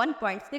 1.6